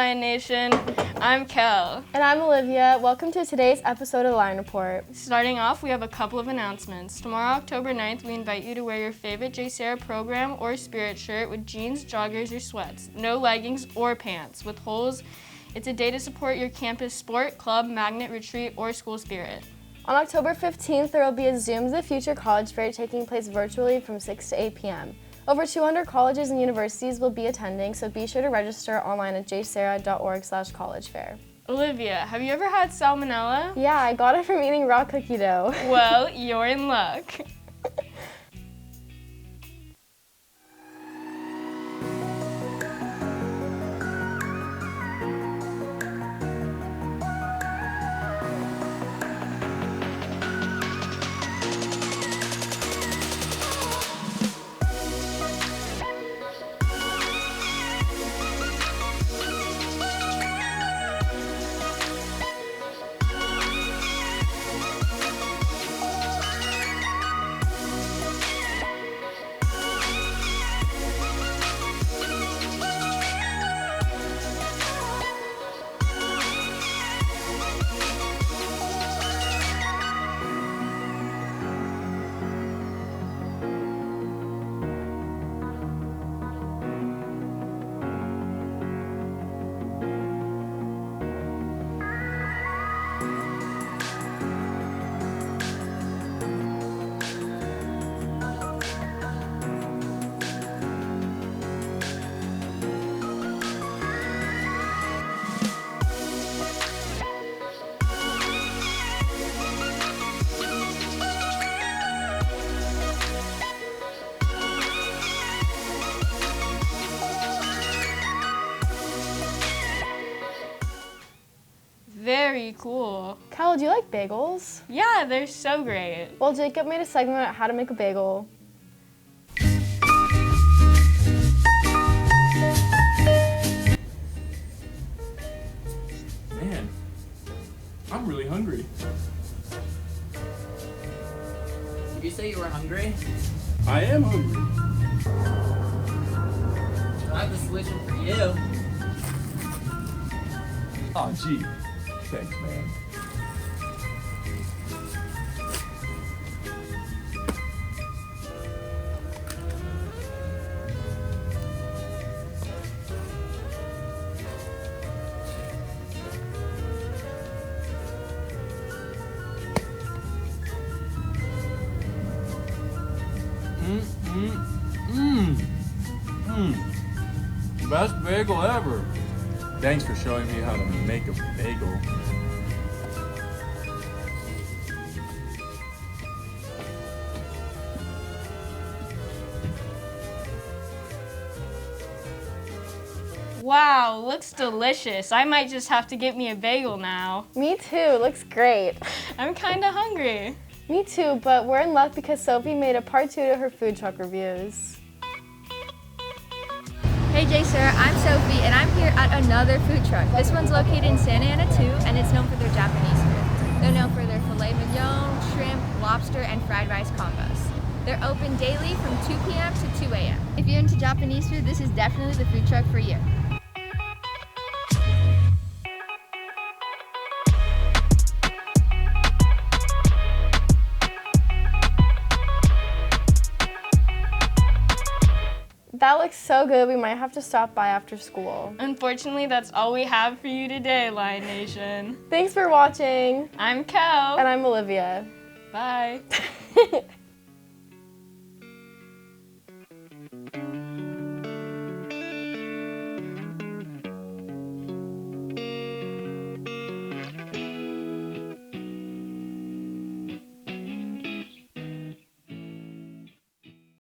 Lion Nation. I'm Kel. And I'm Olivia. Welcome to today's episode of the Lion Report. Starting off, we have a couple of announcements. Tomorrow, October 9th, we invite you to wear your favorite JSerra program or spirit shirt with jeans, joggers, or sweats. No leggings or pants with holes. It's a day to support your campus sport, club, magnet, retreat, or school spirit. On October 15th, there will be a Zoom to the Future College Fair taking place virtually from 6 to 8 p.m. Over 200 colleges and universities will be attending, so be sure to register online at jserra.org/collegefair. Olivia, have you ever had salmonella? Yeah, I got it from eating raw cookie dough. Well, you're in luck. Very cool. Kel, do you like bagels? Yeah, they're so great. Well, Jacob made a segment on how to make a bagel. Man, I'm really hungry. Did you say you were hungry? I am hungry. I have the solution for you. Aw, gee. Thanks, man. Best bagel ever. Thanks for showing me how to make a bagel. Wow, looks delicious. I might just have to get me a bagel now. Me too, looks great. I'm kinda hungry. Me too, but we're in luck because Sofi made a part 2 to her food truck reviews. Hey JSerra, I'm Sophie and I'm here at another food truck. This one's located in Santa Ana too, and it's known for their Japanese food. They're known for their filet mignon, shrimp, lobster, and fried rice combos. They're open daily from 2 p.m. to 2 a.m. If you're into Japanese food, this is definitely the food truck for you. That looks so good, we might have to stop by after school. Unfortunately, that's all we have for you today, Lion Nation. Thanks for watching. I'm Kel. And I'm Olivia. Bye.